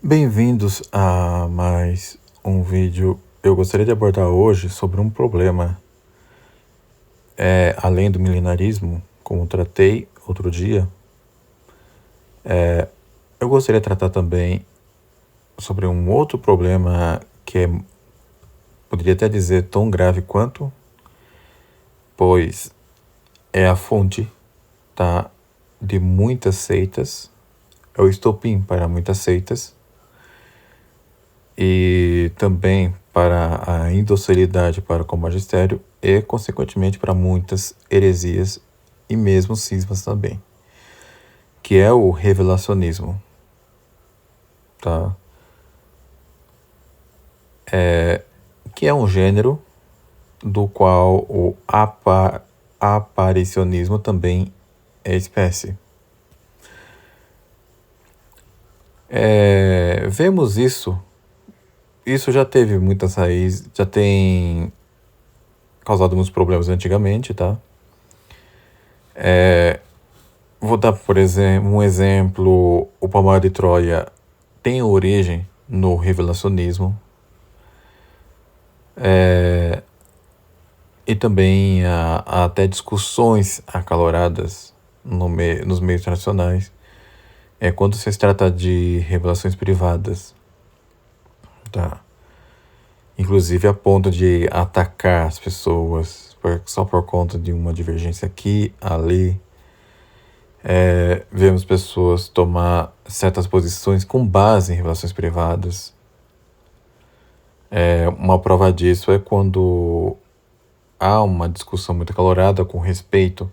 Bem-vindos a mais um vídeo. Eu gostaria de abordar hoje sobre um problema, além do milenarismo, como tratei outro dia. Eu gostaria de tratar também sobre um outro problema que poderia até dizer tão grave quanto, pois é a fonte, tá, de muitas seitas, é o estopim para muitas seitas, e também para a indocilidade para com o magistério e, consequentemente, para muitas heresias e mesmo cismas também, que é o revelacionismo, tá? Que é um gênero do qual o aparicionismo também é espécie. Vemos isso já teve muitas raízes, já tem causado muitos problemas antigamente, tá? Vou dar, por exemplo, um exemplo: o Palmar de Troia tem origem no revelacionismo, e também há até discussões acaloradas nos meios tradicionais quando se trata de revelações privadas, tá? Inclusive a ponto de atacar as pessoas só por conta de uma divergência aqui, ali. Vemos pessoas tomar certas posições com base em revelações privadas. Uma prova disso é quando há uma discussão muito acalorada com respeito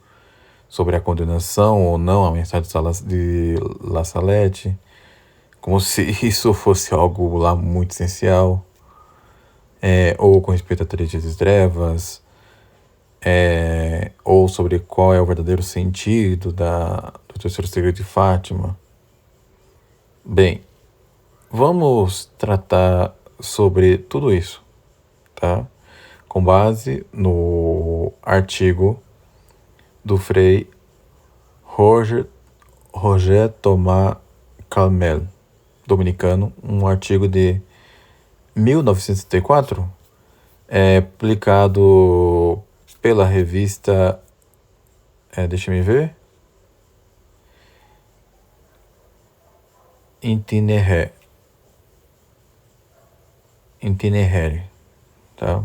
sobre a condenação ou não à mensagem de La Salette, como se isso fosse algo lá muito essencial, ou com respeito a Três Dias de Trevas, ou sobre qual é o verdadeiro sentido do Terceiro Segredo de Fátima. Bem, vamos tratar sobre tudo isso, tá? Com base no artigo do Frei Roger Thomas Calmel, dominicano, um artigo de 1964, publicado pela revista, deixa-me ver, Itinéraire, tá?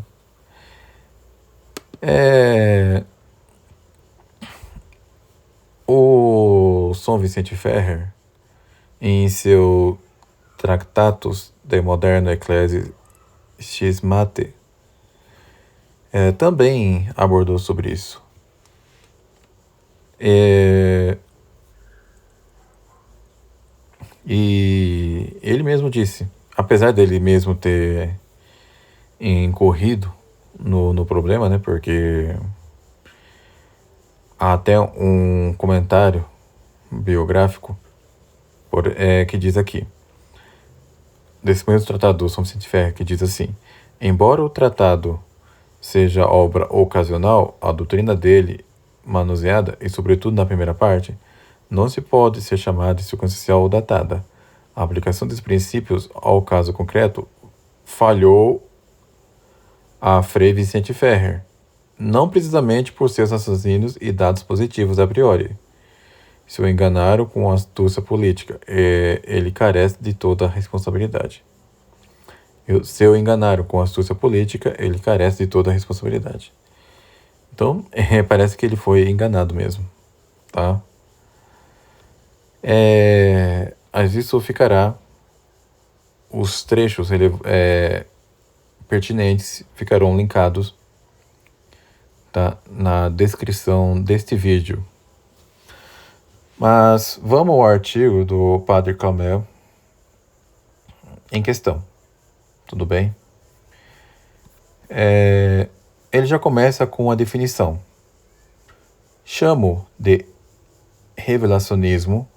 O São Vicente Ferrer, em seu Tractatus de Moderna Ecclesi Schismate, também abordou sobre isso. E ele mesmo disse, apesar dele mesmo ter incorrido no problema, né, porque há até um comentário biográfico que diz aqui, desse mesmo tratado do São Vicente Ferrer, que diz assim: embora o tratado seja obra ocasional, a doutrina dele, manuseada, e sobretudo na primeira parte, não se pode ser chamada de circunstancial ou datada. A aplicação dos princípios ao caso concreto falhou a Frei Vicente Ferrer, não precisamente por seus raciocínios e dados positivos a priori. Se o enganaram com astúcia política, ele carece de toda a responsabilidade. Se o enganaram com astúcia política, ele carece de toda a responsabilidade. Então, parece que ele foi enganado mesmo, tá? Mas isso ficará, os trechos pertinentes ficarão linkados, tá, na descrição deste vídeo. Mas vamos ao artigo do Padre Calmel em questão, tudo bem? Ele já começa com a definição. Chamo de revelacionismo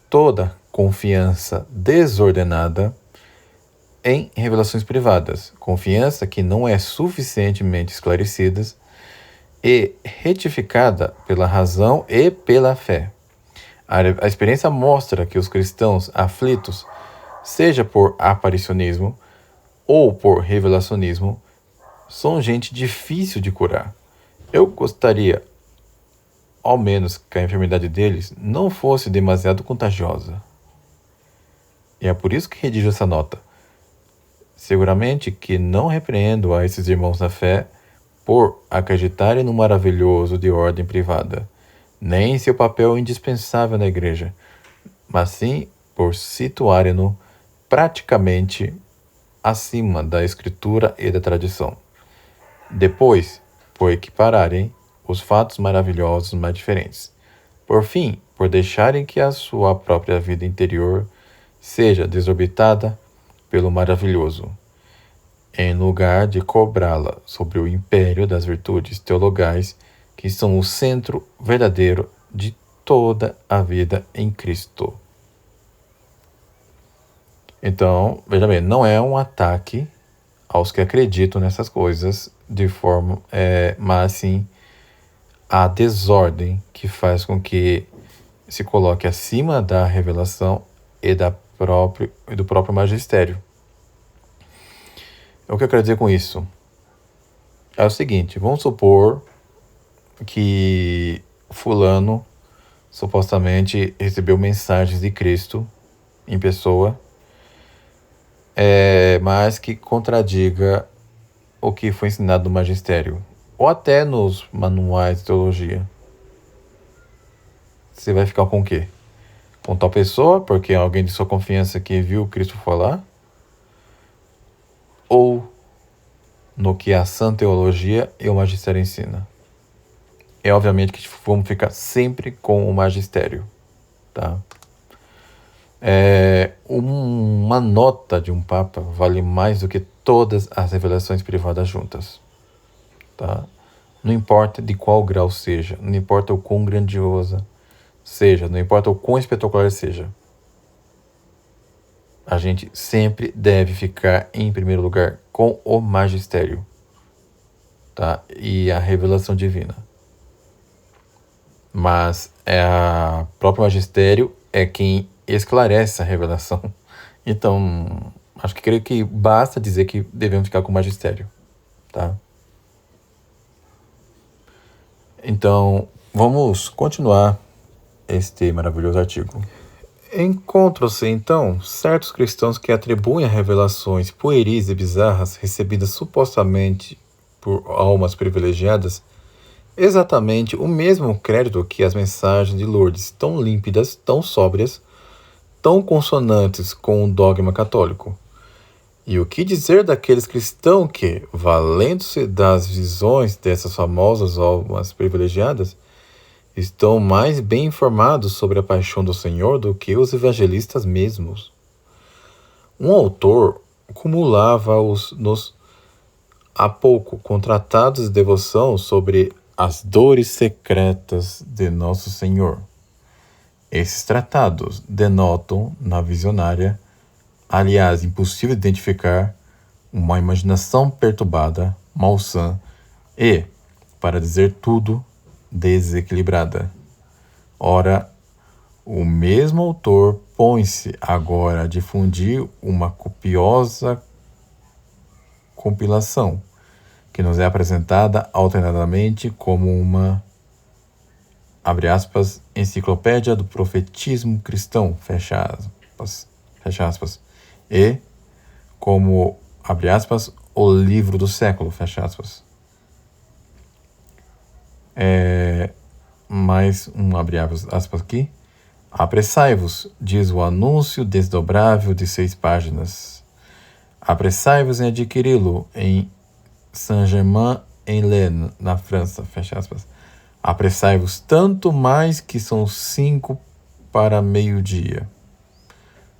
toda confiança desordenada em revelações privadas, confiança que não é suficientemente esclarecida e retificada pela razão e pela fé. A experiência mostra que os cristãos aflitos seja por aparicionismo ou por revelacionismo, são gente difícil de curar. Eu gostaria, ao menos, que a enfermidade deles não fosse demasiado contagiosa. E é por isso que redijo essa nota. Seguramente que não repreendo a esses irmãos da fé por acreditarem no maravilhoso de ordem privada, nem em seu papel indispensável na igreja, mas sim por situarem-no praticamente acima da escritura e da tradição. Depois, por equipararem os fatos maravilhosos mais diferentes. Por fim, por deixarem que a sua própria vida interior seja desorbitada pelo maravilhoso, em lugar de cobrá-la sobre o império das virtudes teologais, que são o centro verdadeiro de toda a vida em Cristo. Então, veja bem, não é um ataque aos que acreditam nessas coisas de forma, mas sim a desordem que faz com que se coloque acima da revelação e do próprio magistério. O que eu quero dizer com isso? É o seguinte, vamos supor que fulano supostamente recebeu mensagens de Cristo em pessoa, mas que contradiga o que foi ensinado no magistério, ou até nos manuais de teologia. Você vai ficar com o quê? Com tal pessoa, porque é alguém de sua confiança que viu Cristo falar? Ou no que a sã teologia e o magistério ensina? É obviamente que vamos ficar sempre com o magistério, tá? Uma nota de um papa vale mais do que todas as revelações privadas juntas, tá? Não importa de qual grau seja, não importa o quão grandiosa seja, não importa o quão espetacular seja, a gente sempre deve ficar em primeiro lugar com o magistério, tá? E a revelação divina. Mas a próprio magistério é quem esclarece a revelação. Então, creio que basta dizer que devemos ficar com o magistério, tá? Então, vamos continuar este maravilhoso artigo. Encontram-se, então, certos cristãos que atribuem a revelações pueris e bizarras recebidas supostamente por almas privilegiadas exatamente o mesmo crédito que as mensagens de Lourdes, tão límpidas, tão sóbrias, tão consonantes com o dogma católico. E o que dizer daqueles cristãos que, valendo-se das visões dessas famosas almas privilegiadas, estão mais bem informados sobre a paixão do Senhor do que os evangelistas mesmos? Um autor acumulava-os nos há pouco contratados de devoção sobre as dores secretas de Nosso Senhor. Esses tratados denotam na visionária, aliás impossível de identificar, uma imaginação perturbada, malsã e, para dizer tudo, desequilibrada. Ora, o mesmo autor põe-se agora a difundir uma copiosa compilação que nos é apresentada alternadamente como uma, abre aspas, enciclopédia do profetismo cristão, fecha aspas, e como, abre aspas, o livro do século, fecha aspas. Mais um abre aspas aqui. Apressai-vos, diz o anúncio desdobrável de 6 páginas. Apressai-vos em adquiri-lo em Saint-Germain-en-Laye, na França, fecha aspas. Apressai-vos tanto mais que são 5 para meio-dia.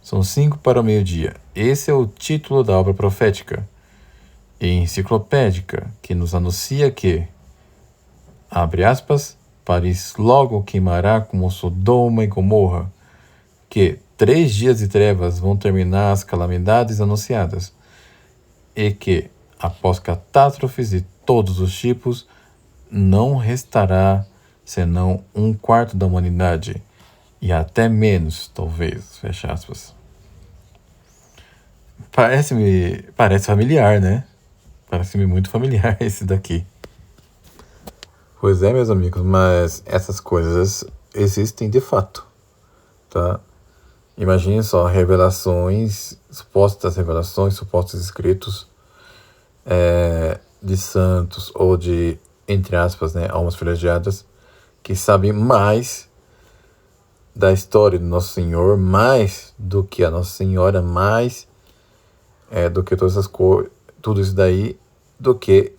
São 5 para o meio-dia. Esse é o título da obra profética e enciclopédica que nos anuncia que, abre aspas, Paris logo queimará como Sodoma e Gomorra, que 3 dias de trevas vão terminar as calamidades anunciadas, e que, após catástrofes de todos os tipos, não restará senão 1/4 da humanidade, e até menos, talvez, fecha aspas. Parece familiar, né? Parece-me muito familiar esse daqui. Pois é, meus amigos, mas essas coisas existem de fato, tá? Imagine só, supostos escritos de santos ou de, entre aspas, né, almas privilegiadas, que sabem mais da história do Nosso Senhor, mais do que a Nossa Senhora, mais do que todas essas coisas, tudo isso daí, do que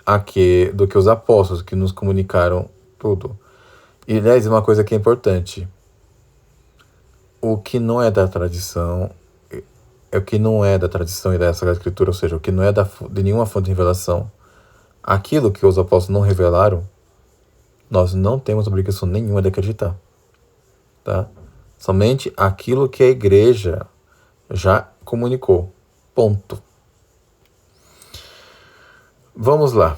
os apóstolos que nos comunicaram tudo. E, aliás, uma coisa que é importante, o que não é da tradição, o que não é da tradição e da Sagrada Escritura, ou seja, o que não é de nenhuma fonte de revelação, aquilo que os apóstolos não revelaram, nós não temos obrigação nenhuma de acreditar, tá? Somente aquilo que a igreja já comunicou. Ponto. Vamos lá.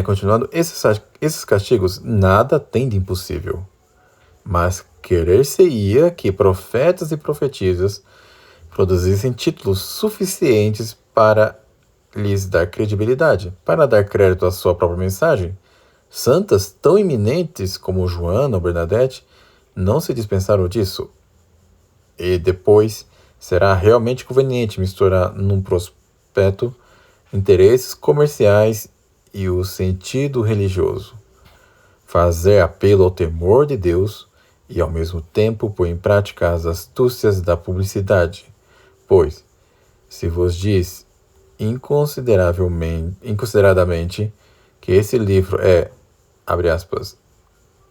Continuando, esses castigos nada tem de impossível, mas querer-se-ia que profetas e profetisas produzissem títulos suficientes para lhes dar credibilidade, para dar crédito à sua própria mensagem. Santas tão eminentes como Joana ou Bernadette não se dispensaram disso. E depois será realmente conveniente misturar num prospecto interesses comerciais e o sentido religioso. Fazer apelo ao temor de Deus e ao mesmo tempo pôr em prática as astúcias da publicidade. Pois, se vos diz inconsideradamente que esse livro é, abre aspas,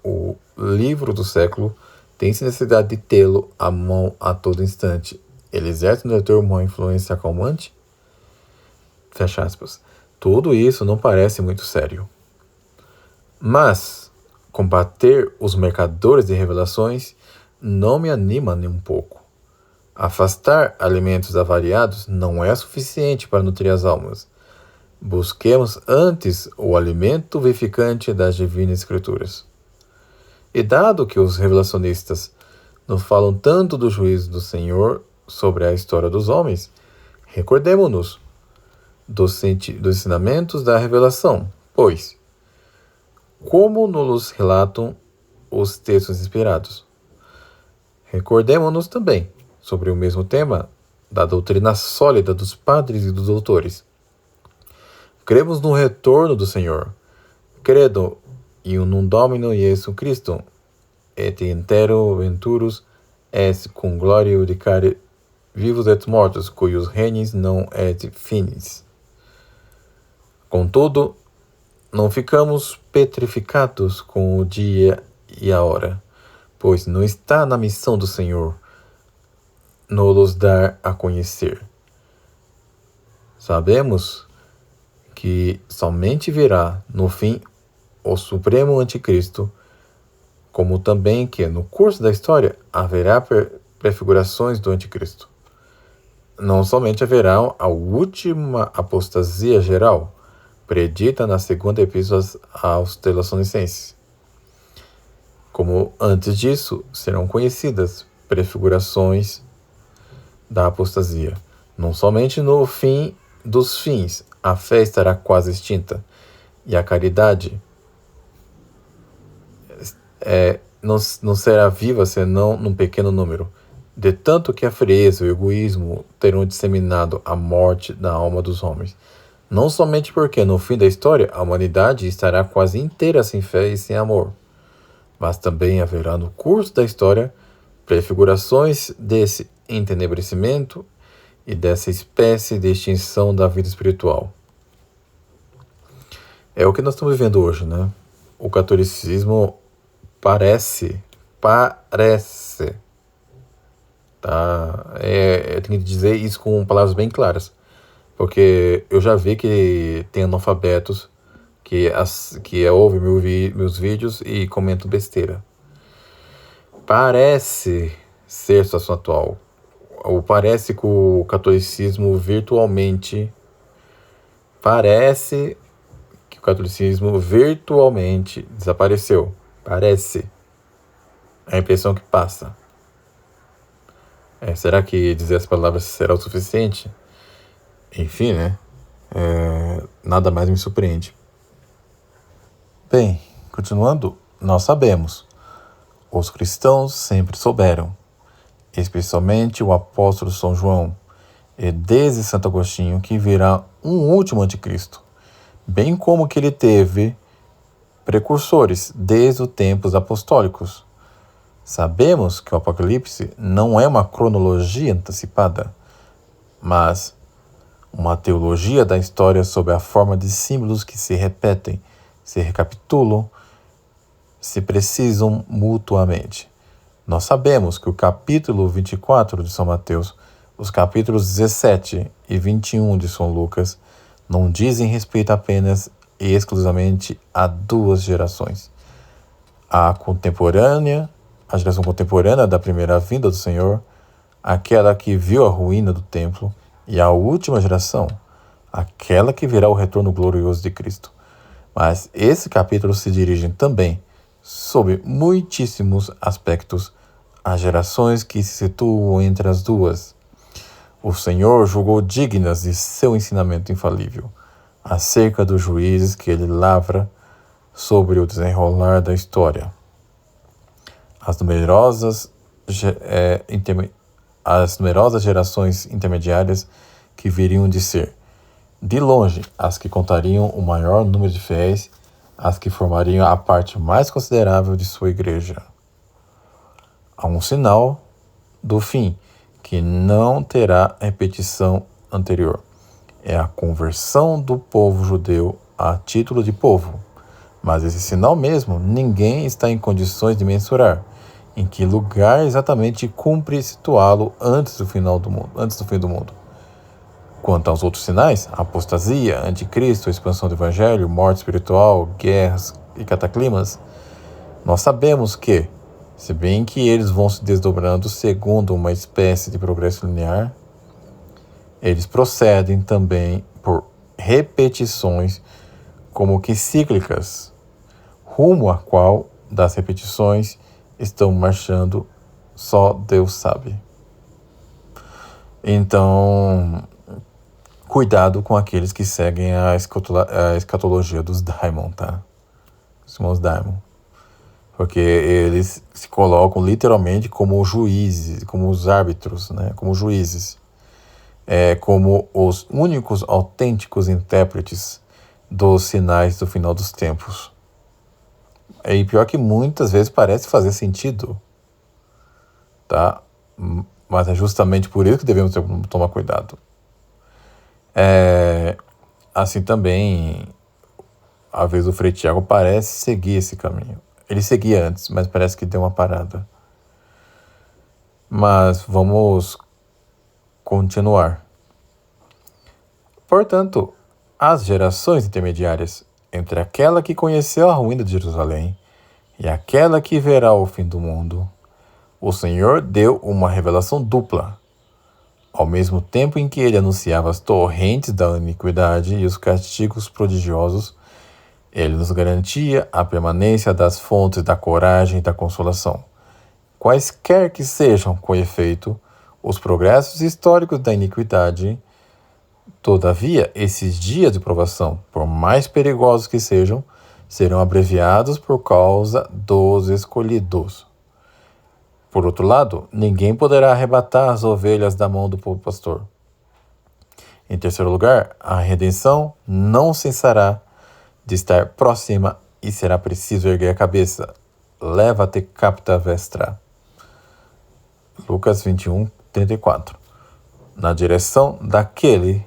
o livro do século, tem-se necessidade de tê-lo à mão a todo instante. Ele exerce no leitor uma influência acalmante? Fecha aspas. Tudo isso não parece muito sério. Mas combater os mercadores de revelações não me anima nem um pouco. Afastar alimentos avariados não é suficiente para nutrir as almas. Busquemos antes o alimento vivificante das divinas escrituras. E dado que os revelacionistas nos falam tanto do juízo do Senhor sobre a história dos homens, recordemo-nos dos ensinamentos da revelação, pois, como nos relatam os textos inspirados, recordemo-nos também sobre o mesmo tema da doutrina sólida dos padres e dos doutores. Cremos no retorno do Senhor. Credo in un Domino Iesu Christum, et intero venturus es cum gloria judicare vivos et mortos, cuius regnis non et finis. Contudo, não ficamos petrificados com o dia e a hora, pois não está na missão do Senhor nos dar a conhecer. Sabemos que somente virá no fim o Supremo Anticristo, como também que no curso da história haverá prefigurações do Anticristo. Não somente haverá a última apostasia geral, predita na segunda epístola aos Tessalonicenses. Como antes disso, serão conhecidas prefigurações da apostasia. Não somente no fim dos fins, a fé estará quase extinta, e a caridade não será viva senão num pequeno número, de tanto que a frieza e o egoísmo terão disseminado a morte da alma dos homens. Não somente porque no fim da história a humanidade estará quase inteira sem fé e sem amor, mas também haverá no curso da história prefigurações desse entenebrecimento e dessa espécie de extinção da vida espiritual. É o que nós estamos vivendo hoje, né? O catolicismo parece, tá? Eu tenho que dizer isso com palavras bem claras, porque eu já vi que tem analfabetos que ouvem meus vídeos e comentam besteira. Parece ser a situação atual, ou parece que o catolicismo virtualmente desapareceu. Parece. É a impressão que passa. Será que dizer as palavras será o suficiente? Enfim, né? Nada mais me surpreende. Bem, continuando, nós sabemos. Os cristãos sempre souberam, especialmente o apóstolo São João, e desde Santo Agostinho, que virá um último anticristo, bem como que ele teve precursores desde os tempos apostólicos. Sabemos que o Apocalipse não é uma cronologia antecipada, mas uma teologia da história sob a forma de símbolos que se repetem, se recapitulam, se precisam mutuamente. Nós sabemos que o capítulo 24 de São Mateus, os capítulos 17 e 21 de São Lucas, não dizem respeito apenas e exclusivamente a duas gerações. A geração contemporânea da primeira vinda do Senhor, aquela que viu a ruína do templo, e a última geração, aquela que verá o retorno glorioso de Cristo. Mas esse capítulo se dirige também, sob muitíssimos aspectos, às gerações que se situam entre as duas. O Senhor julgou dignas de seu ensinamento infalível, acerca dos juízes que ele lavra sobre o desenrolar da história. As numerosas gerações intermediárias que viriam de ser, de longe, as que contariam o maior número de fiéis, as que formariam a parte mais considerável de sua igreja. Há um sinal do fim, que não terá repetição anterior. É a conversão do povo judeu a título de povo. Mas esse sinal mesmo, ninguém está em condições de mensurar. Em que lugar exatamente cumpre situá-lo antes do fim do mundo. Quanto aos outros sinais, a apostasia, anticristo, a expansão do evangelho, morte espiritual, guerras e cataclismas, nós sabemos que, se bem que eles vão se desdobrando segundo uma espécie de progresso linear, eles procedem também por repetições como que cíclicas, rumo a qual das repetições estão marchando, só Deus sabe. Então, cuidado com aqueles que seguem a escatologia dos Daimon, tá? Os irmãos Daimon. Porque eles se colocam literalmente como juízes, como os árbitros, né? Como juízes. Como os únicos autênticos intérpretes dos sinais do final dos tempos. E pior que muitas vezes parece fazer sentido, tá? Mas é justamente por isso que devemos tomar cuidado. Assim também, às vezes o Frei Tiago parece seguir esse caminho. Ele seguia antes, mas parece que deu uma parada. Mas vamos continuar. Portanto, as gerações intermediárias entre aquela que conheceu a ruína de Jerusalém e aquela que verá o fim do mundo, o Senhor deu uma revelação dupla. Ao mesmo tempo em que ele anunciava as torrentes da iniquidade e os castigos prodigiosos, ele nos garantia a permanência das fontes da coragem e da consolação. Quaisquer que sejam, com efeito, os progressos históricos da iniquidade, todavia, esses dias de provação, por mais perigosos que sejam, serão abreviados por causa dos escolhidos. Por outro lado, ninguém poderá arrebatar as ovelhas da mão do povo pastor. Em terceiro lugar, a redenção não cessará de estar próxima e será preciso erguer a cabeça. Leva-te capta vestra. Lucas 21, 34. Na direção daquele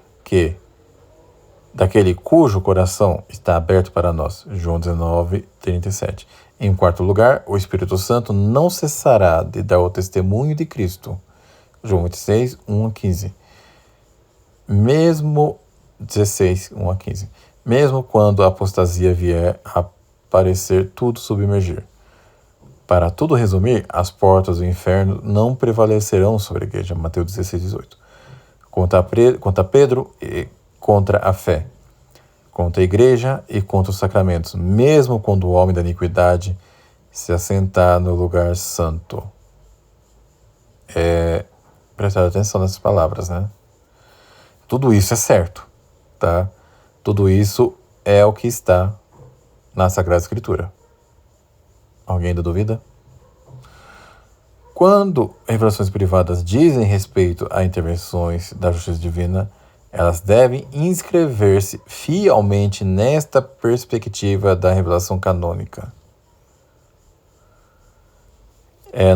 cujo coração está aberto para nós. João 19, 37. Em quarto lugar, o Espírito Santo não cessará de dar o testemunho de Cristo. João 26, 1 a 15. Mesmo 16, 1 a 15. Mesmo quando a apostasia vier a parecer tudo submergir. Para tudo resumir, as portas do inferno não prevalecerão sobre a igreja. Mateus 16, 18. Contra Pedro e contra a fé. Contra a igreja e contra os sacramentos, mesmo quando o homem da iniquidade se assentar no lugar santo. prestar atenção nessas palavras, né? Tudo isso é certo, tá? Tudo isso é o que está na Sagrada Escritura. Alguém ainda duvida? Quando revelações privadas dizem respeito a intervenções da justiça divina, elas devem inscrever-se fielmente nesta perspectiva da revelação canônica.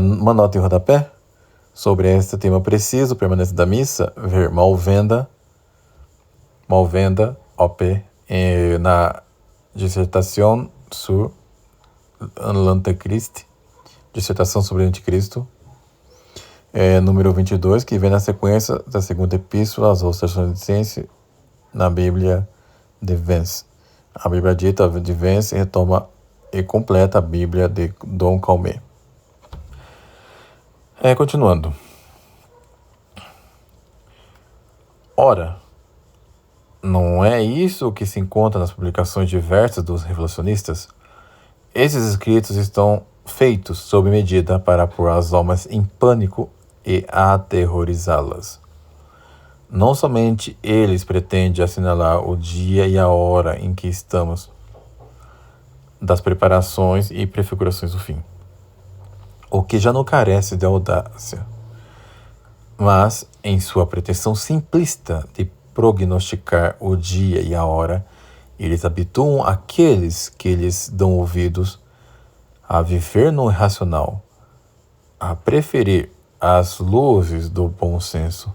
Uma nota em rodapé sobre este tema preciso, permanência da missa, ver Malvenda, OP, na Dissertação sur l'Antéchrist, dissertação sobre o Anticristo, número 22, que vem na sequência da segunda epístola aos Tessalonicenses na Bíblia de Vence. A Bíblia dita de Vence retoma e completa a Bíblia de Dom Calmet. Continuando. Ora, não é isso que se encontra nas publicações diversas dos revelacionistas? Esses escritos estão feitos sob medida para pôr as almas em pânico e aterrorizá-las. Não somente eles pretendem assinalar o dia e a hora em que estamos das preparações e prefigurações do fim, o que já não carece de audácia, mas em sua pretensão simplista de prognosticar o dia e a hora, eles habituam aqueles que lhes dão ouvidos a viver no irracional, a preferir as luzes do bom senso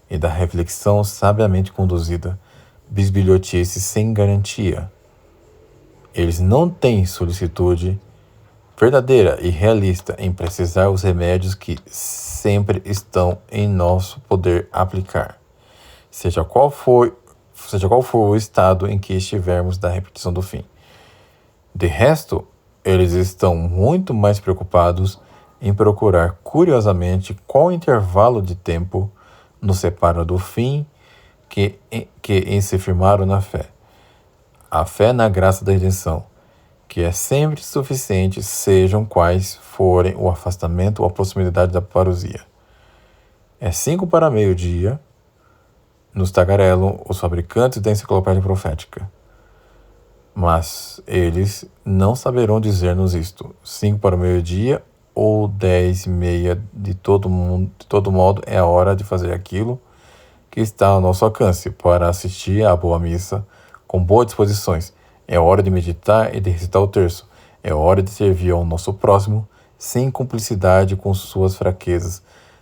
e da reflexão sabiamente conduzida, bisbilhotice sem garantia. Eles não têm solicitude verdadeira e realista em precisar os remédios que sempre estão em nosso poder aplicar, seja qual for o estado em que estivermos da repetição do fim. De resto, eles estão muito mais preocupados em procurar curiosamente qual intervalo de tempo nos separa do fim que em se firmaram na fé. A fé na graça da redenção, que é sempre suficiente, sejam quais forem o afastamento ou a proximidade da parousia. 5 para meio-dia, nos tagarelam os fabricantes da enciclopédia profética. Mas eles não saberão dizer-nos isto. 5 para o meio-dia ou 10h30, de todo modo, é a hora de fazer aquilo que está ao nosso alcance para assistir à boa missa com boas disposições. É hora de meditar e de recitar o terço. É hora de servir ao nosso próximo sem cumplicidade com suas fraquezas,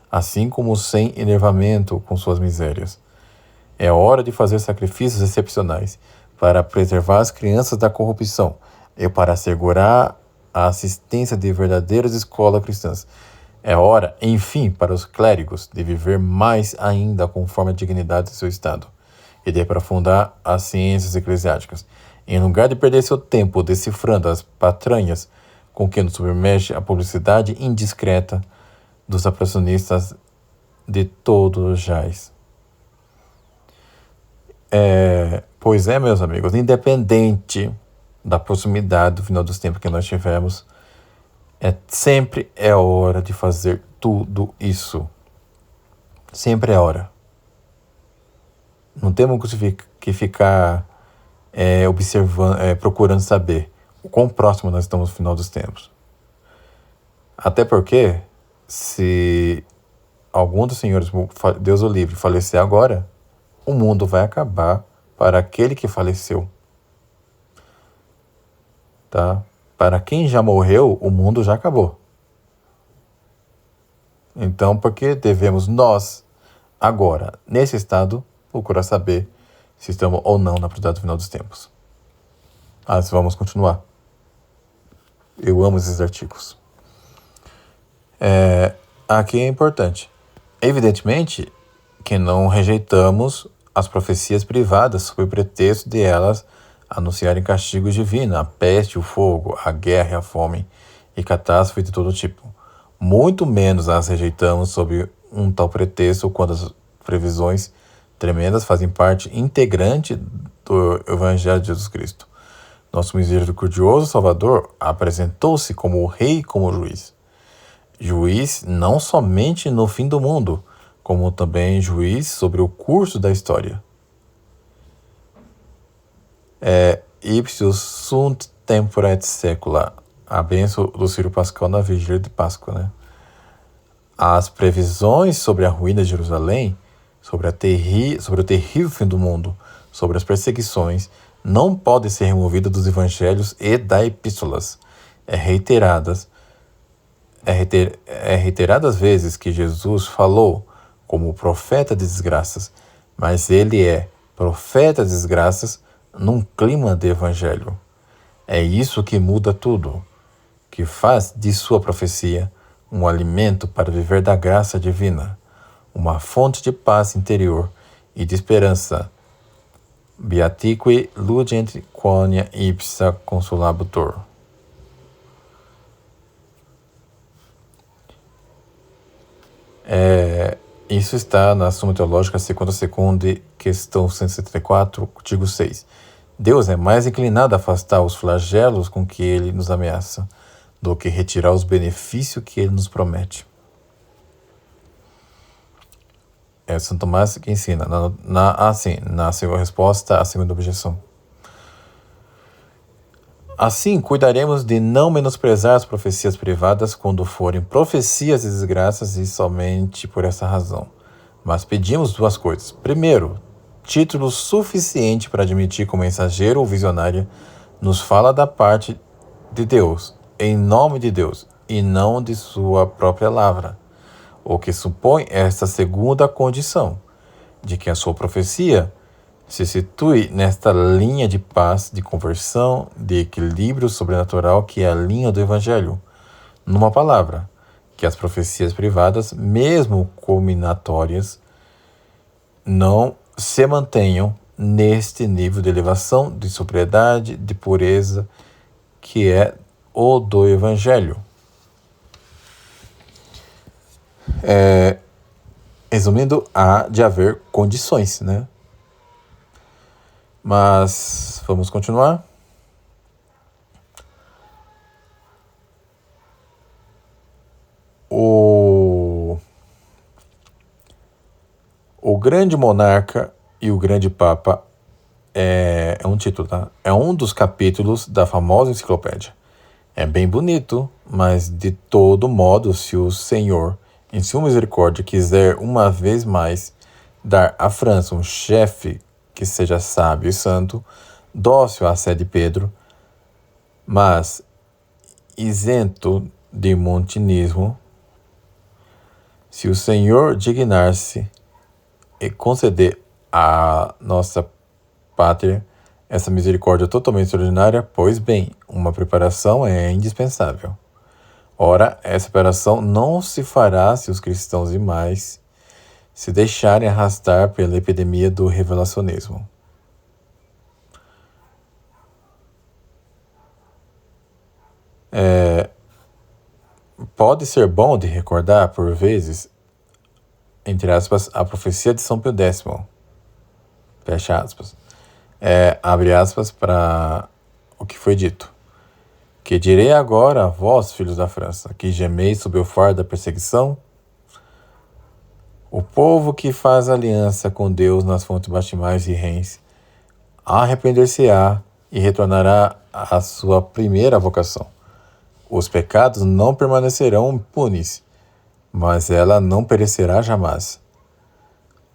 assim como sem enervamento com suas misérias. É hora de fazer sacrifícios excepcionais para preservar as crianças da corrupção e para assegurar a assistência de verdadeiras escolas cristãs. É hora, enfim, para os clérigos de viver mais ainda conforme a dignidade de seu estado e de aprofundar as ciências eclesiásticas, em lugar de perder seu tempo decifrando as patranhas com que nos submerge a publicidade indiscreta dos apressionistas de todo o jaz. Pois é, meus amigos, independente da proximidade do final dos tempos que nós tivemos, sempre é hora de fazer tudo isso. Sempre é hora. Não temos que ficar observando, procurando saber o quão próximo nós estamos no final dos tempos. Até porque, se algum dos senhores, Deus o livre, falecer agora, o mundo vai acabar para aquele que faleceu. Tá? Para quem já morreu, o mundo já acabou. Então, por que devemos nós, agora, nesse estado, procurar saber se estamos ou não na prioridade do final dos tempos? Mas vamos continuar. Eu amo esses artigos. Aqui é importante. Evidentemente que não rejeitamos as profecias privadas sob o pretexto de elas anunciarem castigos divinos, a peste, o fogo, a guerra e a fome e catástrofes de todo tipo. Muito menos as rejeitamos sob um tal pretexto quando as previsões tremendas fazem parte integrante do Evangelho de Jesus Cristo. Nosso misericordioso Salvador apresentou-se como o Rei e como o Juiz. Juiz não somente no fim do mundo, como também juiz sobre o curso da história. Ipsius sunt tempora et secula, a bênção do Círio Pascal na vigília de Páscoa, né? As previsões sobre a ruína de Jerusalém, sobre o terrível fim do mundo, sobre as perseguições, não podem ser removidas dos evangelhos e das epístolas. Reiteradas vezes que Jesus falou como profeta de desgraças, mas ele é profeta de desgraças num clima de evangelho. É isso que muda tudo, que faz de sua profecia um alimento para viver da graça divina, uma fonte de paz interior e de esperança. Beatique ludent quonia ipsa consolabutor. Isso está na Suma Teológica Secunda Secunde, questão 174, artigo 6. Deus é mais inclinado a afastar os flagelos com que ele nos ameaça do que retirar os benefícios que ele nos promete. É Santo Tomás que ensina, na segunda resposta à segunda objeção. Assim, cuidaremos de não menosprezar as profecias privadas quando forem profecias de desgraças e somente por essa razão. Mas pedimos duas coisas. Primeiro, título suficiente para admitir que o mensageiro ou visionário nos fala da parte de Deus, em nome de Deus, e não de sua própria palavra, o que supõe esta segunda condição, de que a sua profecia se situe nesta linha de paz, de conversão, de equilíbrio sobrenatural que é a linha do Evangelho. Numa palavra, que as profecias privadas, mesmo culminatórias, não se mantenham neste nível de elevação, de sobriedade, de pureza, que é o do Evangelho. Resumindo, há de haver condições, né? Mas vamos continuar. O grande monarca e o grande papa é um título, tá? É um dos capítulos da famosa enciclopédia. É bem bonito, mas de todo modo, se o Senhor, em sua misericórdia, quiser uma vez mais dar à França um chefe que seja sábio e santo, dócil à sé de Pedro, mas isento de montinismo, se o Senhor dignar-se e conceder à nossa pátria essa misericórdia totalmente extraordinária, pois bem, uma preparação é indispensável. Ora, essa preparação não se fará se os cristãos demais se deixarem arrastar pela epidemia do revelacionismo. Pode ser bom de recordar, por vezes, entre aspas, a profecia de São Pio X. Fecha aspas. Abre aspas para o que foi dito. Que direi agora, vós, filhos da França, que gemeis sob o fardo da perseguição? O povo que faz aliança com Deus nas fontes batimais e rens arrepender-se-á e retornará à sua primeira vocação. Os pecados não permanecerão impunes, mas ela não perecerá jamais.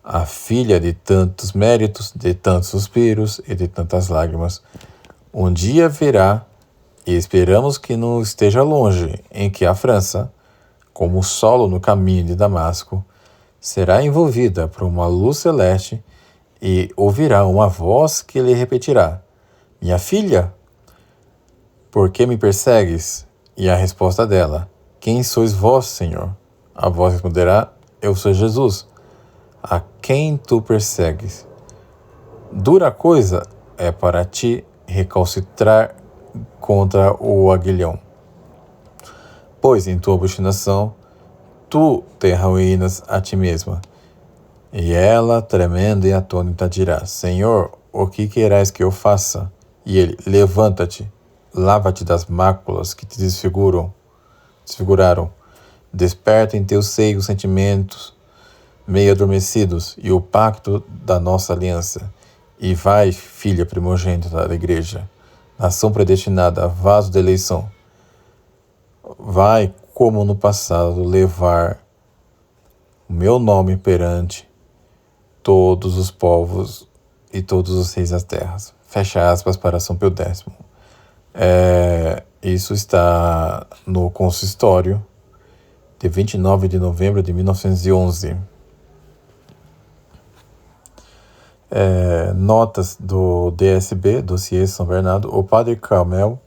A filha de tantos méritos, de tantos suspiros e de tantas lágrimas, um dia virá, e esperamos que não esteja longe, em que a França, como o solo no caminho de Damasco, será envolvida por uma luz celeste e ouvirá uma voz que lhe repetirá: minha filha, por que me persegues? E a resposta dela: quem sois vós, Senhor? A voz responderá: eu sou Jesus, a quem tu persegues. Dura coisa é para ti recalcitrar contra o aguilhão, pois em tua obstinação tu te arruínas a ti mesma. E ela, tremendo e atônita, dirá: Senhor, o que querais que eu faça? E ele: levanta-te, lava-te das máculas que te desfiguraram, desperta em teu seio os sentimentos meio adormecidos, e o pacto da nossa aliança. E vai, filha primogênita da igreja, nação predestinada, vaso de eleição. Vai, como no passado, levar o meu nome perante todos os povos e todos os reis das terras. Fecha aspas para São Pio X. Isso está no consistório de 29 de novembro de 1911. Notas do DSB, Dossiê São Bernardo. O padre Carmel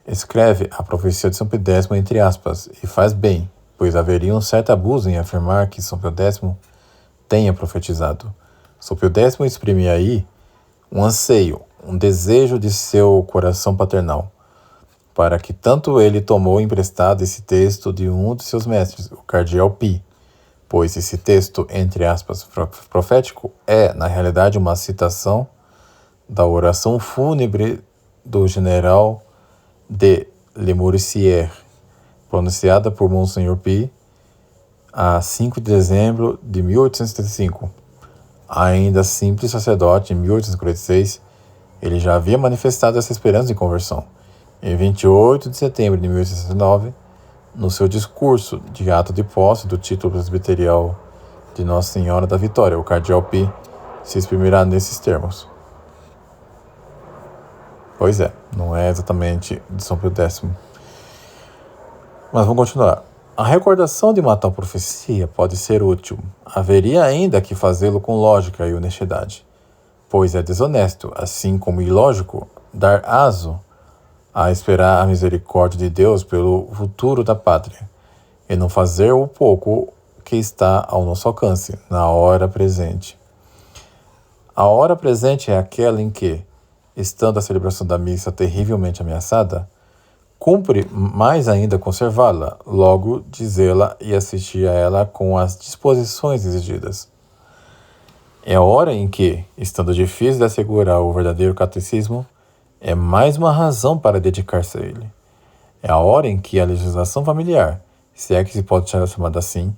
escreve a profecia de São Pio X entre aspas, e faz bem, pois haveria um certo abuso em afirmar que São Pio X tenha profetizado. São Pio X exprime aí um anseio, um desejo de seu coração paternal, para que tanto ele tomou emprestado esse texto de um de seus mestres, o cardeal Pi, pois esse texto, entre aspas, profético, é, na realidade, uma citação da oração fúnebre do general de Lemoricière, pronunciada por Monsenhor Pi, a 5 de dezembro de 1875. Ainda simples sacerdote, em 1846, ele já havia manifestado essa esperança de conversão. Em 28 de setembro de 1869, no seu discurso de ato de posse do título presbiterial de Nossa Senhora da Vitória, o cardeal Pi se exprimirá nesses termos. Pois é, não é exatamente de São Pio X. Mas vamos continuar. A recordação de uma tal profecia pode ser útil. Haveria ainda que fazê-lo com lógica e honestidade, pois é desonesto, assim como ilógico, dar aso a esperar a misericórdia de Deus pelo futuro da pátria, e não fazer o pouco que está ao nosso alcance, na hora presente. A hora presente é aquela em que, estando a celebração da missa terrivelmente ameaçada, cumpre mais ainda conservá-la, logo dizê-la e assistir a ela com as disposições exigidas. É a hora em que, estando difícil de assegurar o verdadeiro catecismo, é mais uma razão para dedicar-se a ele. É a hora em que a legislação familiar, se é que se pode ser chamada assim,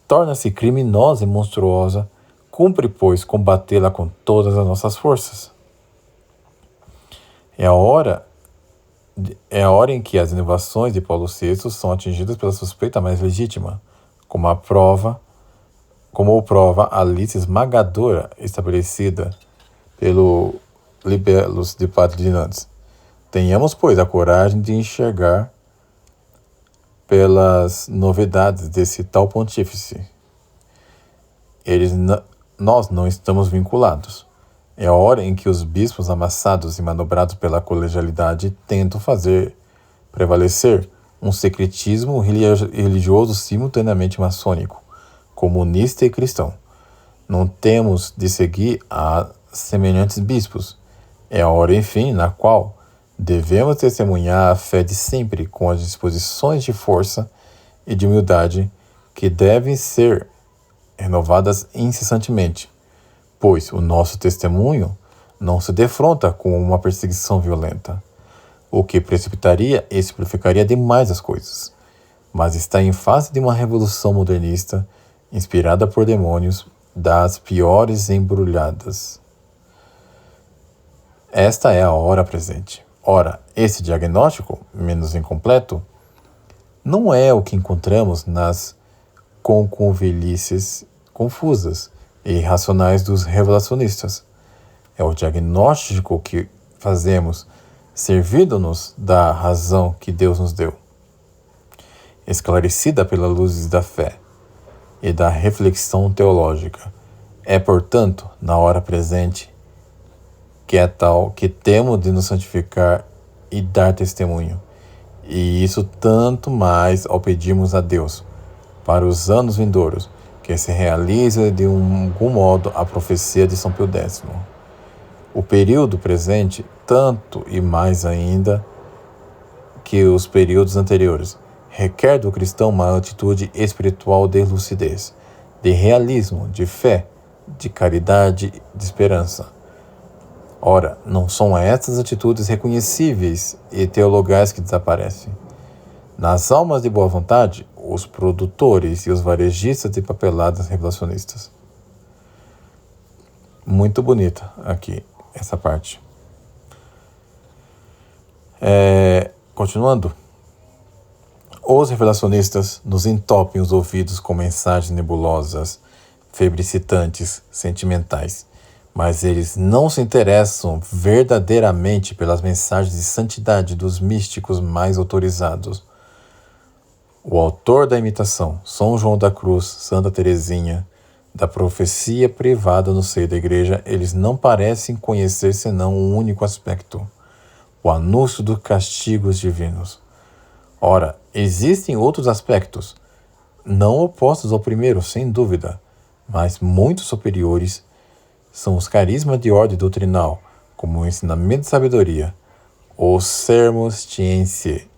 torna-se criminosa e monstruosa, cumpre, pois, combatê-la com todas as nossas forças. É a hora em que as inovações de Paulo VI são atingidas pela suspeita mais legítima, como o prova a lista esmagadora estabelecida pelo Libellus de Padre de Nantes. Tenhamos, pois, a coragem de enxergar pelas novidades desse tal pontífice. Nós não estamos vinculados. É a hora em que os bispos amassados e manobrados pela colegialidade tentam fazer prevalecer um secretismo religioso simultaneamente maçônico, comunista e cristão. Não temos de seguir a semelhantes bispos. É a hora, enfim, na qual devemos testemunhar a fé de sempre com as disposições de força e de humildade que devem ser renovadas incessantemente, pois o nosso testemunho não se defronta com uma perseguição violenta, o que precipitaria e simplificaria demais as coisas, mas está em face de uma revolução modernista inspirada por demônios das piores embrulhadas. Esta é a hora presente. Ora, esse diagnóstico, menos incompleto, não é o que encontramos nas concuvilícies confusas e irracionais dos revelacionistas. É o diagnóstico que fazemos, servindo-nos da razão que Deus nos deu, esclarecida pela luz da fé e da reflexão teológica. É, portanto, na hora presente, que é tal que temos de nos santificar e dar testemunho, e isso tanto mais ao pedirmos a Deus, para os anos vindouros, que se realize de algum modo a profecia de São Pio X. O período presente, tanto e mais ainda que os períodos anteriores, requer do cristão uma atitude espiritual de lucidez, de realismo, de fé, de caridade, de esperança. Ora, não são estas atitudes reconhecíveis e teologais que desaparecem. Nas almas de boa vontade, os produtores e os varejistas de papeladas revelacionistas. Muito bonita aqui, essa parte. Continuando. Os revelacionistas nos entopem os ouvidos com mensagens nebulosas, febricitantes, sentimentais, mas eles não se interessam verdadeiramente pelas mensagens de santidade dos místicos mais autorizados. O autor da imitação, São João da Cruz, Santa Teresinha, da profecia privada no seio da igreja, eles não parecem conhecer senão um único aspecto: o anúncio dos castigos divinos. Ora, existem outros aspectos, não opostos ao primeiro, sem dúvida, mas muito superiores. São os carismas de ordem doutrinal, como o ensinamento de sabedoria, o sermo scientiae,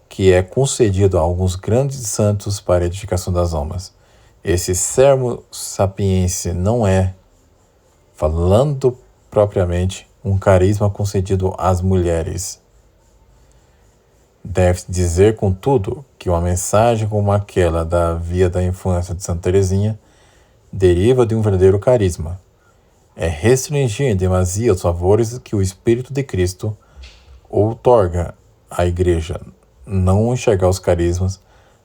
que é concedido a alguns grandes santos para a edificação das almas. Esse sermo sapiense não é, falando propriamente, um carisma concedido às mulheres. Deve-se dizer, contudo, que uma mensagem como aquela da Via da Infância de Santa Teresinha deriva de um verdadeiro carisma. É restringir em demasia os favores que o Espírito de Cristo outorga à Igreja, não enxergar os carismas,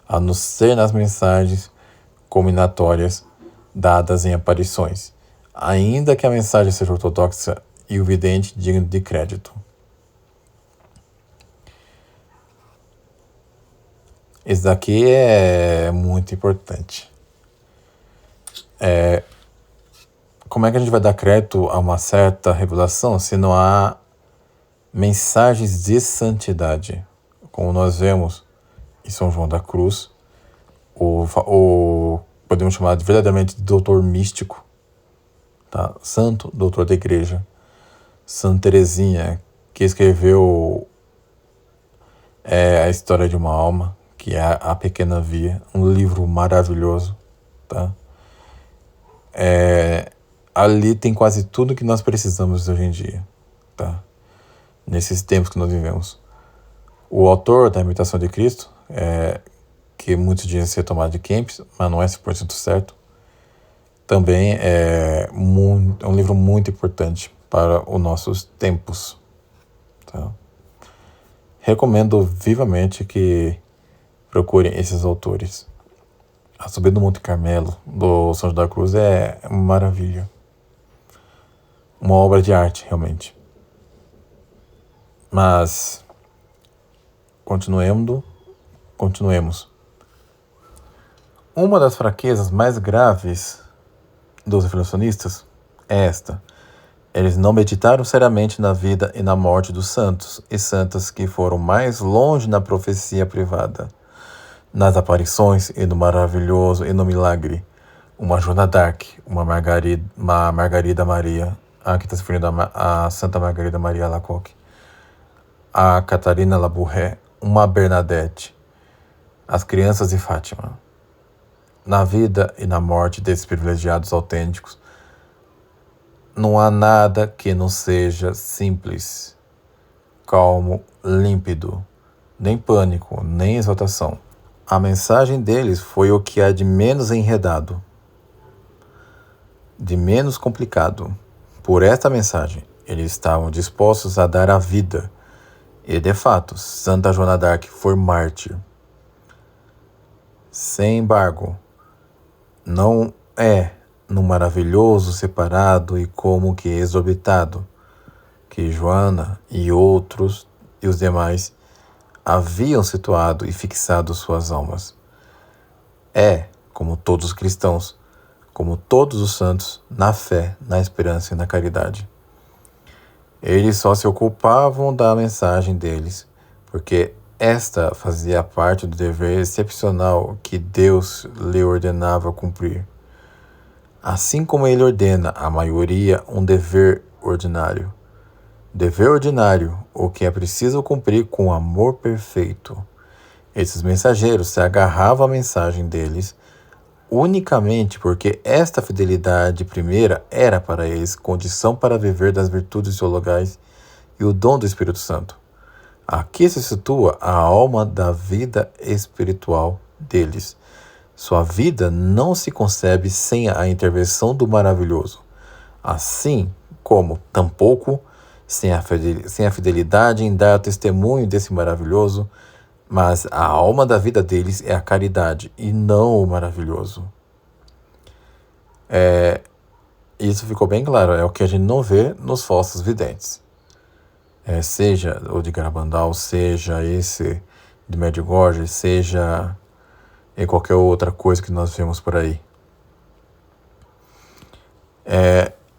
a não ser nas mensagens combinatórias dadas em aparições, ainda que a mensagem seja ortodoxa e o vidente digno de crédito. Isso daqui é muito importante. Como é que a gente vai dar crédito a uma certa revelação se não há mensagens de santidade? Como nós vemos em São João da Cruz, o podemos chamar de verdadeiramente de doutor místico, tá? Santo doutor da igreja, Santa Teresinha, que escreveu a história de uma alma, que é a Pequena Via, um livro maravilhoso, tá? Ali tem quase tudo que nós precisamos hoje em dia, tá? Nesses tempos que nós vivemos. O autor da Imitação de Cristo, que muitos dizem ser tomado de Kempis, mas não é 100% certo, também é um livro muito importante para os nossos tempos, tá? Recomendo vivamente que procurem esses autores. A Subida do Monte Carmelo, do São João da Cruz, é uma maravilha. Uma obra de arte, realmente. Mas, continuemos. Uma das fraquezas mais graves dos revelacionistas é esta: eles não meditaram seriamente na vida e na morte dos santos e santas que foram mais longe na profecia privada, nas aparições e no maravilhoso e no milagre. Uma Joana d'Arc, uma Margarida Maria, aqui está se referindo a Santa Margarida Maria Alacoque, a Catarina Labouré, uma Bernadette, as crianças de Fátima. Na vida e na morte desses privilegiados autênticos, não há nada que não seja simples, calmo, límpido, nem pânico, nem exaltação. A mensagem deles foi o que há de menos enredado, de menos complicado. Por esta mensagem, eles estavam dispostos a dar a vida. E, de fato, Santa Joana d'Arc foi mártir. Sem embargo, não é no maravilhoso separado e como que exorbitado que Joana e outros e os demais haviam situado e fixado suas almas. Como todos os cristãos, como todos os santos, na fé, na esperança e na caridade. Eles só se ocupavam da mensagem deles, porque esta fazia parte do dever excepcional que Deus lhe ordenava cumprir. Assim como ele ordena à maioria um dever ordinário. Dever ordinário, o que é preciso cumprir com amor perfeito. Esses mensageiros se agarravam à mensagem deles unicamente porque esta fidelidade primeira era para eles condição para viver das virtudes teologais e o dom do Espírito Santo. Aqui se situa a alma da vida espiritual deles. Sua vida não se concebe sem a intervenção do maravilhoso, assim como, tampouco, sem a fidelidade em dar testemunho desse maravilhoso, mas a alma da vida deles é a caridade e não o maravilhoso. Isso ficou bem claro, é o que a gente não vê nos falsos videntes. Seja o de Garabandal, seja esse de Medjugorje, seja em qualquer outra coisa que nós vemos por aí.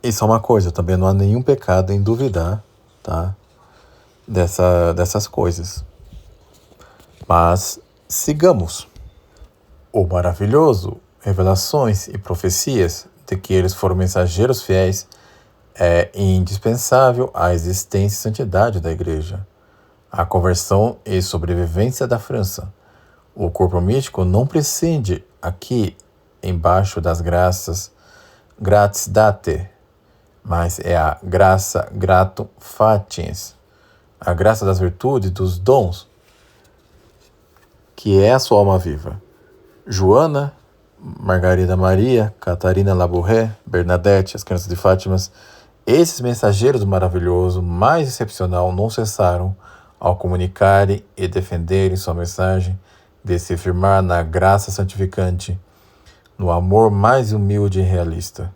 Isso é uma coisa, também não há nenhum pecado em duvidar, tá? Dessas coisas. Mas sigamos. O maravilhoso, revelações e profecias de que eles foram mensageiros fiéis é indispensável à existência e santidade da Igreja, à conversão e sobrevivência da França. O corpo místico não prescinde aqui embaixo das graças gratis date, mas é a graça grato fatiens, a graça das virtudes, dos dons, que é a sua alma viva. Joana, Margarida Maria, Catarina Labouré, Bernadette, as crianças de Fátima, esses mensageiros do maravilhoso mais excepcional não cessaram ao comunicarem e defenderem sua mensagem de se firmar na graça santificante, no amor mais humilde e realista.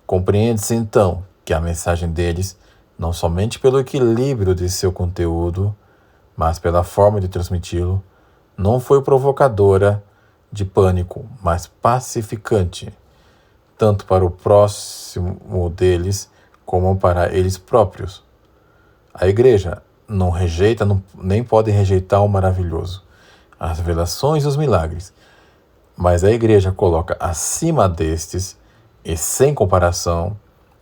Compreende-se então que a mensagem deles, não somente pelo equilíbrio de seu conteúdo, mas pela forma de transmiti-lo, não foi provocadora de pânico, mas pacificante, tanto para o próximo deles como para eles próprios. A Igreja não rejeita, nem pode rejeitar o maravilhoso, as revelações e os milagres, mas a Igreja coloca acima destes, e sem comparação,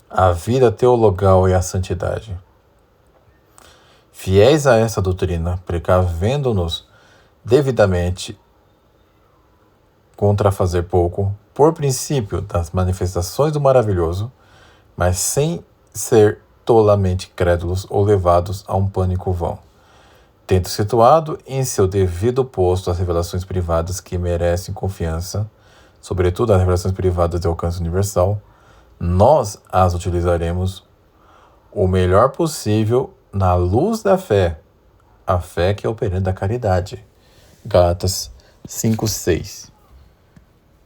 a vida teologal e a santidade. Fiéis a essa doutrina, precavendo-nos devidamente contra fazer pouco, por princípio das manifestações do maravilhoso, mas sem ser tolamente crédulos ou levados a um pânico vão, tendo situado em seu devido posto as revelações privadas que merecem confiança, sobretudo as revelações privadas de alcance universal, nós as utilizaremos o melhor possível na luz da fé, a fé que é operante da caridade. Gálatas 5:6.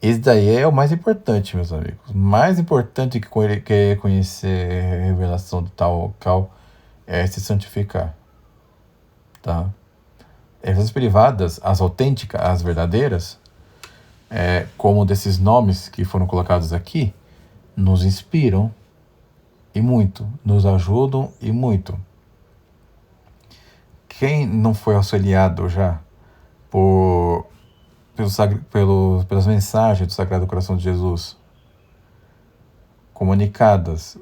Isso daí é o mais importante, meus amigos. Mais importante que conhecer a revelação de tal qual é se santificar. Tá? Essas privadas, as autênticas, as verdadeiras, como desses nomes que foram colocados aqui, nos inspiram e muito, nos ajudam e muito. Quem não foi auxiliado já pelas mensagens do Sagrado Coração de Jesus comunicadas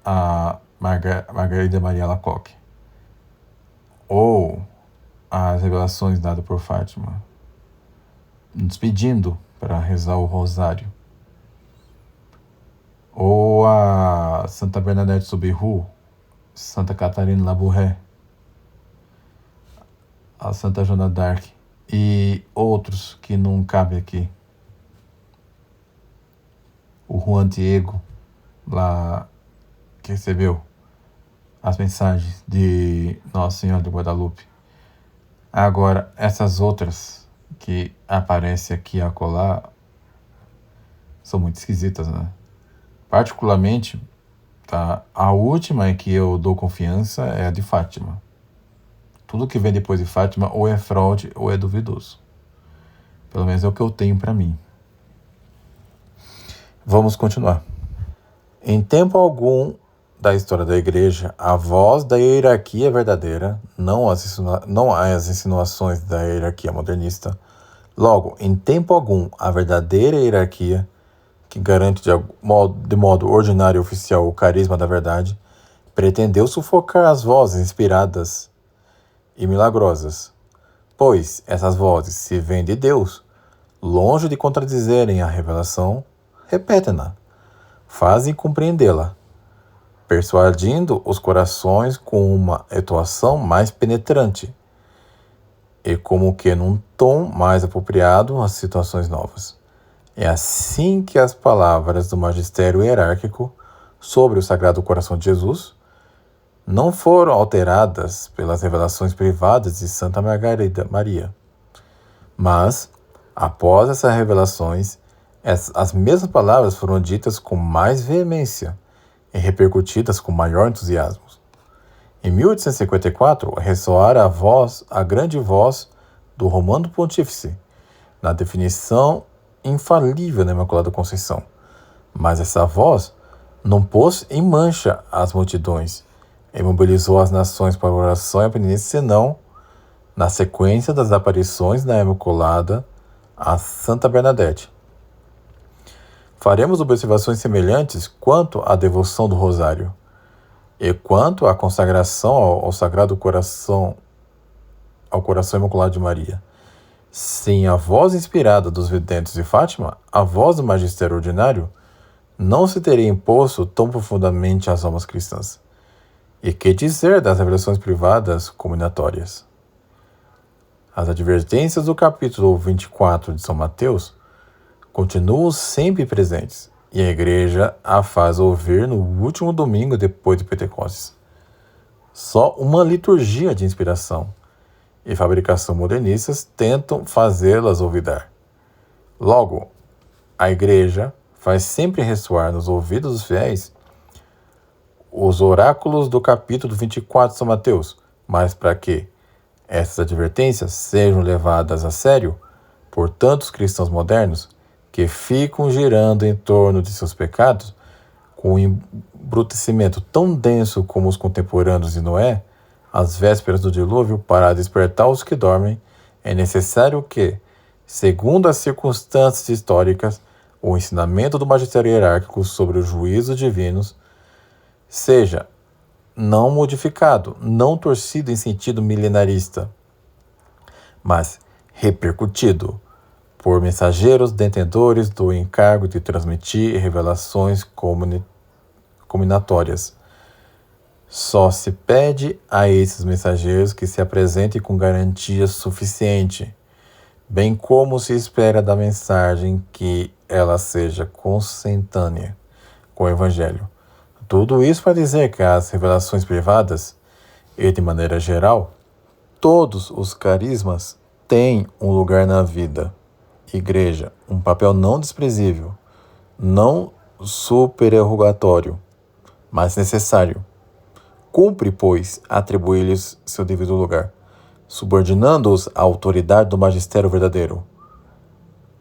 a Margarida Maria Alacoque, ou as revelações dadas por Fátima, nos pedindo para rezar o rosário, ou a Santa Bernadette Soubirous, Santa Catarina Labouré, a Santa Joana d'Arc e outros que não cabem aqui. O Juan Diego, lá, que recebeu as mensagens de Nossa Senhora de Guadalupe. Agora, essas outras que aparecem aqui e acolá são muito esquisitas, né? Particularmente, tá, a última em que eu dou confiança é a de Fátima. Tudo que vem depois de Fátima ou é fraude ou é duvidoso. Pelo menos é o que eu tenho para mim. Vamos continuar. Em tempo algum da história da Igreja, a voz da hierarquia verdadeira, não as insinuações da hierarquia modernista. Logo, em tempo algum, a verdadeira hierarquia, que garante de modo ordinário e oficial o carisma da verdade, pretendeu sufocar as vozes inspiradas e milagrosas, pois essas vozes, se vêm de Deus, longe de contradizerem a revelação, repetem-na, fazem compreendê-la, persuadindo os corações com uma entoação mais penetrante e como que num tom mais apropriado às situações novas. É assim que as palavras do magistério hierárquico sobre o Sagrado Coração de Jesus não foram alteradas pelas revelações privadas de Santa Margarida Maria. Mas, após essas revelações, as mesmas palavras foram ditas com mais veemência e repercutidas com maior entusiasmo. Em 1854, ressoara a grande voz do Romano Pontífice, na definição infalível da Imaculada Conceição. Mas essa voz não pôs em mancha as multidões e mobilizou as nações para oração e penitência, senão na sequência das aparições da Imaculada a Santa Bernadette. Faremos observações semelhantes quanto à devoção do Rosário e quanto à consagração ao Sagrado Coração, ao Coração Imaculado de Maria. Sem a voz inspirada dos videntes de Fátima, a voz do magistério ordinário não se teria imposto tão profundamente às almas cristãs. E que dizer das revelações privadas combinatórias? As advertências do capítulo 24 de São Mateus continuam sempre presentes, e a Igreja a faz ouvir no último domingo depois de Pentecostes. Só uma liturgia de inspiração e fabricação modernistas tentam fazê-las olvidar. Logo, a Igreja faz sempre ressoar nos ouvidos dos fiéis os oráculos do capítulo 24 de São Mateus, mas para que essas advertências sejam levadas a sério por tantos cristãos modernos que ficam girando em torno de seus pecados com um embrutecimento tão denso como os contemporâneos de Noé, às vésperas do dilúvio, para despertar os que dormem, é necessário que, segundo as circunstâncias históricas, o ensinamento do magistério hierárquico sobre os juízos divinos seja não modificado, não torcido em sentido milenarista, mas repercutido por mensageiros detentores do encargo de transmitir revelações combinatórias. Só se pede a esses mensageiros que se apresentem com garantia suficiente, bem como se espera da mensagem que ela seja consentânea com o Evangelho. Tudo isso para dizer que as revelações privadas, e de maneira geral, todos os carismas têm um lugar na vida. Igreja, um papel não desprezível, não supererrogatório, mas necessário. Cumpre, pois, atribuir-lhes seu devido lugar, subordinando-os à autoridade do magistério verdadeiro,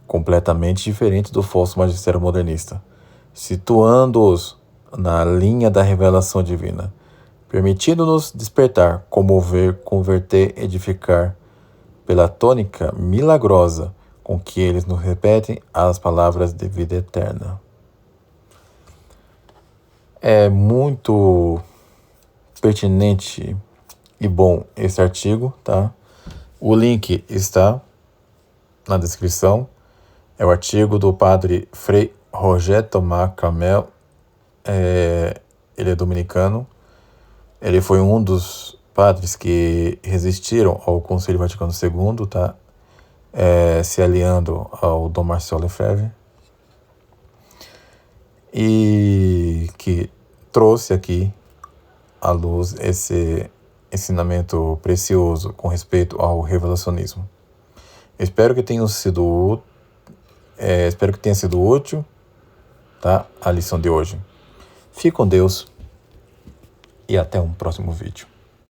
completamente diferente do falso magistério modernista, situando-os na linha da revelação divina, permitindo-nos despertar, comover, converter, edificar, pela tônica milagrosa com que eles nos repetem as palavras de vida eterna. É muito pertinente e bom esse artigo, tá? O link está na descrição. É o artigo do padre Frei Roger Thomas Carmel. Ele é dominicano. Ele foi um dos padres que resistiram ao Concílio Vaticano II, tá? Se aliando ao Dom Marcelo Lefebvre, e que trouxe aqui à luz esse ensinamento precioso com respeito ao revelacionismo. Espero que tenha sido útil, tá? A lição de hoje. Fique com Deus e até um próximo vídeo.